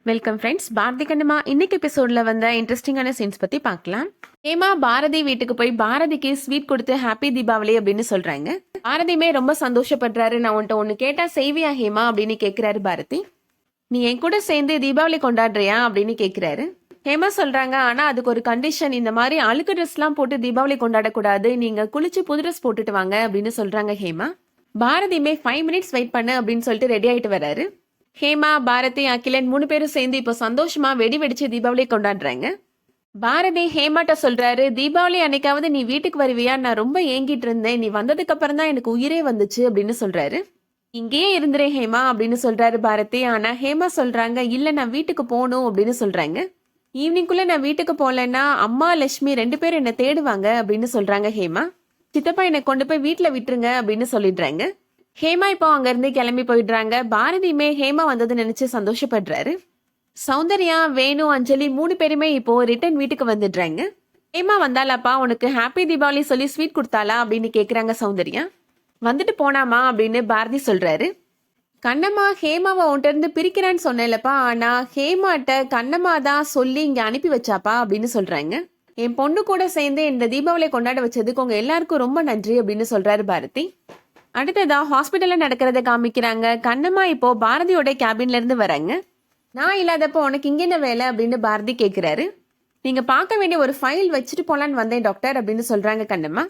Welcome friends. Bharathi Kannamma இன்னைக்கு எபிசோட்ல வந்த இன்ட்ரெஸ்டிங்கான சீன்ஸ் பத்தி பார்க்கலாம். ஹேமா பாரதி வீட்டுக்கு போய் பாரதிக்கு ஸ்வீட் கொடுத்து ஹாப்பி தீபாவளி அப்படின்னு சொல்றாங்க. பாரதியுமே ரொம்ப சந்தோஷப்படுறாரு. நான் உன்ட்ட ஒன்னு கேட்டா செய்வியா ஹேமா அப்படின்னு கேக்குறாரு பாரதி. நீ என் கூட சேர்ந்து தீபாவளி கொண்டாடுறியா அப்படின்னு கேக்குறாரு. ஹேமா சொல்றாங்க, ஆனா அதுக்கு ஒரு கண்டிஷன், இந்த மாதிரி அழுக்கு ட்ரெஸ் எல்லாம் போட்டு தீபாவளி கொண்டாடக்கூடாது, நீங்க குளிச்சு புது ட்ரெஸ் போட்டுட்டு வாங்க அப்படின்னு சொல்றாங்க ஹேமா. பாரதியுமே 5 மினிட்ஸ் வெயிட் பண்ணு அப்படின்னு சொல்லிட்டு ரெடி ஆயிட்டு வராரு. ஹேமா, பாரதி, அகிலன் 3 பேரும் சேர்ந்து இப்போ சந்தோஷமா வெடி வெடிச்சு தீபாவளி கொண்டாடுறாங்க. பாரதி ஹேமாட்ட சொல்றாரு, தீபாவளி அன்னைக்காவது நீ வீட்டுக்கு வருவியா, நான் ரொம்ப ஏங்கிட்டு இருந்தேன், நீ வந்ததுக்கு அப்புறம் தான் எனக்கு உயிரே வந்துச்சு அப்படின்னு சொல்றாரு. இங்கேயே இருந்துறே ஹேமா அப்படின்னு சொல்றாரு பாரதி. ஆனா ஹேமா சொல்றாங்க, இல்ல நான் வீட்டுக்கு போகணும் அப்படின்னு சொல்றாங்க. ஈவினிங்குள்ள நான் வீட்டுக்கு போகலன்னா அம்மா லட்சுமி 2 பேரும் என்ன தேடுவாங்க அப்படின்னு சொல்றாங்க ஹேமா. சித்தப்பா என்னை கொண்டு போய் வீட்டுல விட்டுருங்க அப்படின்னு சொல்லிடுறாங்க. ஹேமா இப்போ அங்க இருந்து கிளம்பி போயிடுறாங்க. பாரதியுமே ஹேமா வந்தது நினைச்சு சந்தோஷப்படுறாரு. சௌந்தர்யா, வேணு, அஞ்சலி 3 பேருமே இப்போ ரிட்டர்ன் வீட்டுக்கு வந்துடுறாங்க. ஹேமா வந்தாலாப்பா, உனக்கு ஹாப்பி தீபாவளி சொல்லி ஸ்வீட் கொடுத்தாளா அப்படின்னு கேக்குறாங்க சௌந்தர்யா. வந்துட்டு போனாமா அப்படின்னு பாரதி சொல்றாரு. கண்ணம்மா ஹேமாவை உன்ட்ட இருந்து பிரிக்கிறான்னு சொன்னேன்லப்பா, ஆனா ஹேமாட்ட கண்ணம்மா தான் சொல்லி இங்க அனுப்பி வச்சாப்பா அப்படின்னு சொல்றாங்க. என் பொண்ணு கூட சேர்ந்து இந்த தீபாவளி கொண்டாட வச்சதுக்கு உங்க எல்லாருக்கும் ரொம்ப நன்றி அப்படின்னு சொல்றாரு பாரதி. அடுத்ததா ஹாஸ்பிட்டல்ல நடக்கிறத காமிக்கிறாங்க. கண்ணம்மா இப்போ பாரதியோட கேபின்ல இருந்து வராங்க. நான் இல்லாதப்போ உனக்கு இங்க என்ன வேலை அப்படின்னு பாரதி கேட்கிறாரு. நீங்க பார்க்க வேண்டிய ஒரு ஃபைல் வச்சுட்டு போலான்னு வந்தேன் டாக்டர் அப்படின்னு சொல்றாங்க கண்ணம்மா.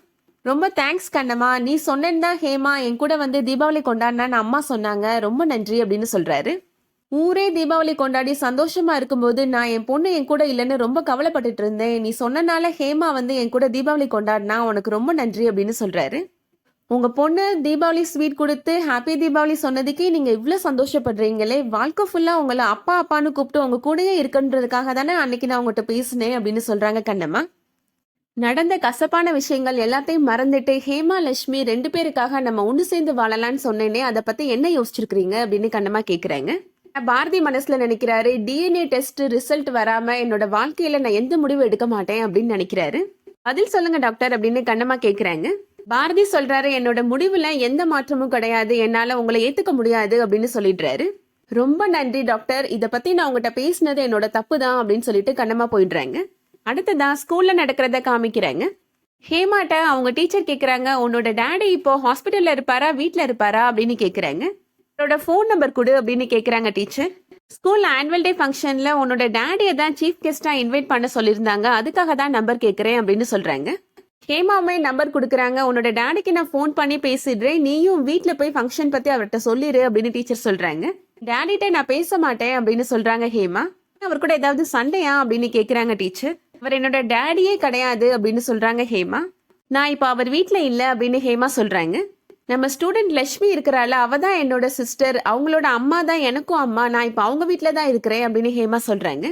ரொம்ப தேங்க்ஸ் கண்ணம்மா, நீ சொன்னேன்னு தான் ஹேமா என் கூட வந்து தீபாவளி கொண்டாடினான்னு அம்மா சொன்னாங்க, ரொம்ப நன்றி அப்படின்னு சொல்றாரு. ஊரே தீபாவளி கொண்டாடி சந்தோஷமா இருக்கும்போது நான் என் பொண்ணு என் கூட இல்லைன்னு ரொம்ப கவலைப்பட்டுட்டு இருந்தேன், நீ சொன்னனால ஹேமா வந்து என் கூட தீபாவளி கொண்டாடினா, உனக்கு ரொம்ப நன்றி அப்படின்னு சொல்றாரு. உங்க பொண்ணு தீபாவளி ஸ்வீட் கொடுத்து ஹாப்பி தீபாவளி சொன்னதுக்கே நீங்க இவ்வளவு சந்தோஷப்படுறீங்களே, வாழ்க்கை ஃபுல்லா உங்களை அப்பா அப்பான்னு கூப்பிட்டு உங்க கூடயே இருக்குன்றதுக்காக தானே அன்னைக்கு நான் உங்ககிட்ட பேசினேன் அப்படின்னு சொல்றாங்க கண்ணம்மா. நடந்த கசப்பான விஷயங்கள் எல்லாத்தையும் மறந்துட்டு ஹேமா லட்சுமி 2 பேருக்காக நம்ம ஒன்று சேர்ந்து வாழலான்னு சொன்னேனே, அதை பத்தி என்ன யோசிச்சிருக்கீங்க அப்படின்னு கண்ணம்மா கேக்குறாங்க. பாரதி மனசுல நினைக்கிறாரு, டிஎன்ஏ டெஸ்ட் ரிசல்ட் வராம என்னோட வாழ்க்கையில நான் எந்த முடிவு எடுக்க மாட்டேன் அப்படின்னு நினைக்கிறாரு. பதில் சொல்லுங்க டாக்டர் அப்படின்னு கண்ணம்மா கேக்குறாங்க. பாரதி சொல்றாரு, என்னோட முடிவுல எந்த மாற்றமும் கிடையாது, என்னால உங்களை ஏத்துக்க முடியாது அப்படின்னு சொல்லிடுறாரு. ரொம்ப நன்றி டாக்டர், இத பத்தி நான் உங்ககிட்ட பேசினது என்னோட தப்பு தான் அப்படின்னு சொல்லிட்டு கண்ணம்மா போயிடுறாங்க. அடுத்ததான் ஸ்கூல்ல நடக்கிறத காமிக்கிறாங்க. ஹேமாட்ட அவங்க டீச்சர் கேக்குறாங்க, உன்னோட டேடி இப்போ ஹாஸ்பிட்டல்ல இருப்பாரா வீட்டுல இருப்பாரா அப்படின்னு கேக்குறாங்க. உன்னோட ஃபோன் நம்பர் கொடு அப்படின்னு கேக்குறாங்க டீச்சர். ஸ்கூல் ஆனுவல் டே ஃபங்க்ஷன்ல உன்னோட டேடியை தான் சீஃப் கெஸ்டா இன்வைட் பண்ண சொல்லியிருந்தாங்க, அதுக்காக தான் நம்பர் கேக்குறேன் அப்படின்னு சொல்றாங்க. ஹேமாமே நம்பர் கொடுக்குறாங்க. உன்னோட டேடிக்கு நான் ஃபோன் பண்ணி பேசிடுறேன், நீயும் வீட்டுல போய் ஃபங்க்ஷன் பத்தி அவர்கிட்ட சொல்லிடு அப்படின்னு டீச்சர் சொல்றாங்க. டேடிட்ட நான் பேச மாட்டேன் அப்படின்னு சொல்றாங்க ஹேமா. அவர் கூட ஏதாவது சண்டையா அப்படின்னு கேக்குறாங்க டீச்சர். அவர் என்னோட டேடியே கிடையாது அப்படின்னு சொல்றாங்க ஹேமா. நான் இப்போ அவர் வீட்டுல இல்ல அப்படின்னு ஹேமா சொல்றாங்க. நம்ம ஸ்டூடெண்ட் லட்சுமி இருக்கிறாள், அவ தான் என்னோட சிஸ்டர், அவங்களோட அம்மா தான் எனக்கும் அம்மா, நான் இப்போ அவங்க வீட்டுல தான் இருக்கிறேன் அப்படின்னு ஹேமா சொல்றாங்க.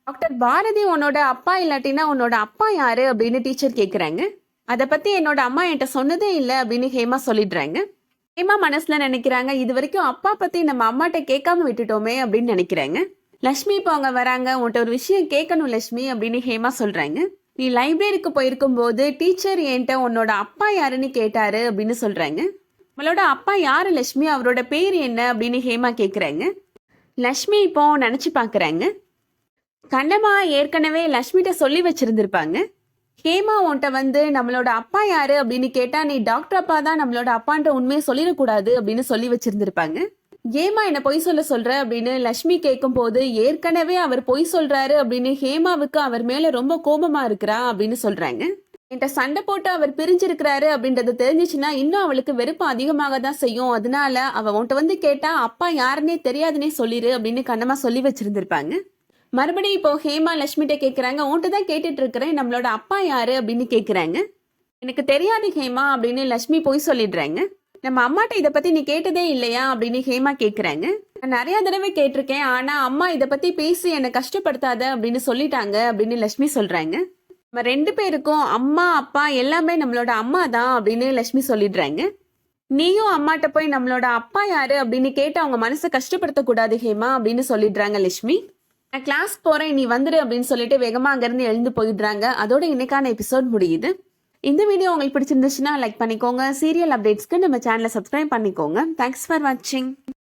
டாக்டர் பாரதி உன்னோட அப்பா இல்லாட்டினா உன்னோட அப்பா யாரு அப்படின்னு டீச்சர் கேக்குறாங்க. அதை பத்தி என்னோட அம்மா என்கிட்ட சொன்னதே இல்லை அப்படின்னு ஹேமா சொல்லிடுறாங்க. ஹேமா மனசுல நினைக்கிறாங்க, இது வரைக்கும் அப்பா பத்தி நம்ம அம்மாட்ட கேட்காம விட்டுட்டோமே அப்படின்னு நினைக்கிறாங்க. லட்சுமி இப்போ அவங்க வராங்க. உன்கிட்ட ஒரு விஷயம் கேட்கணும் லட்சுமி அப்படின்னு ஹேமா சொல்றாங்க. நீ லைப்ரரிக்கு போயிருக்கும் போது டீச்சர் என்கிட்ட உன்னோட அப்பா யாருன்னு கேட்டாரு அப்படின்னு சொல்றாங்க. நம்மளோட அப்பா யாரு லட்சுமி, அவரோட பேர் என்ன அப்படின்னு ஹேமா கேக்குறாங்க. லட்சுமி இப்போ நினைச்சு பாக்குறாங்க. கண்ணம்மா ஏற்கனவே லட்சுமிகிட்ட சொல்லி வச்சிருந்திருப்பாங்க. ஹேமா உன்ட்ட வந்து நம்மளோட அப்பா யாரு அப்படின்னு கேட்டா, நீ டாக்டர் அப்பா தான் நம்மளோட அப்பான்ற உண்மையை சொல்லிடக்கூடாது அப்படின்னு சொல்லி வச்சிருந்திருப்பாங்க. ஏமா என்ன பொய் சொல்ற அப்படின்னு லட்சுமி கேட்கும் போது, ஏற்கனவே அவர் பொய் சொல்றாரு அப்படின்னு ஹேமாவுக்கு அவர் மேல ரொம்ப கோபமா இருக்கிறா அப்படின்னு சொல்றாங்க. என்கிட்ட சண்டை போட்டு அவர் பிரிஞ்சிருக்கிறாரு அப்படின்றது தெரிஞ்சிச்சுன்னா இன்னும் அவளுக்கு வெறுப்பு அதிகமாக தான் செய்யும், அதனால அவ உன்ட்ட வந்து கேட்டா அப்பா யாருன்னே தெரியாதுன்னே சொல்லிரு அப்படின்னு கண்ணம்மா சொல்லி வச்சிருந்திருப்பாங்க. மறுபடியும் இப்போ ஹேமா லட்சுமிகிட்ட கேக்குறாங்க, உன்ட்டு தான் கேட்டுட்டு இருக்கிறேன், நம்மளோட அப்பா யாரு அப்படின்னு கேக்குறாங்க. எனக்கு தெரியாது ஹேமா அப்படின்னு லட்சுமி போய் சொல்லிடுறாங்க. நம்ம அம்மாட்ட இதை பத்தி நீ கேட்டதே இல்லையா அப்படின்னு ஹேமா கேக்குறாங்க. நான் நிறைய தடவை கேட்டிருக்கேன், ஆனா அம்மா இதை பத்தி பேசி என்னை கஷ்டப்படுத்தாத அப்படின்னு சொல்லிட்டாங்க அப்படின்னு லட்சுமி சொல்றாங்க. நம்ம 2 பேருக்கும் அம்மா அப்பா எல்லாமே நம்மளோட அம்மா தான் அப்படின்னு லட்சுமி சொல்லிடுறாங்க. நீயும் அம்மாட்ட போய் நம்மளோட அப்பா யாரு அப்படின்னு கேட்டு அவங்க மனசை கஷ்டப்படுத்த கூடாது ஹேமா அப்படின்னு சொல்லிடுறாங்க லட்சுமி. நான் கிளாஸ் போறேன், நீ வந்துரு அப்படின்னு சொல்லிட்டு வேகமா அங்கிருந்து எழுந்து போயிடுறாங்க. அதோட இன்னைக்கான எபிசோட் முடியுது. இந்த வீடியோ உங்களுக்கு பிடிச்சிருந்துச்சுன்னா லைக் பண்ணிக்கோங்க. சீரியல் அப்டேட்ஸ்க்கு நம்ம சேனலை சப்ஸ்கிரைப் பண்ணிக்கோங்க. தேங்க்ஸ் ஃபார் வாட்சிங்.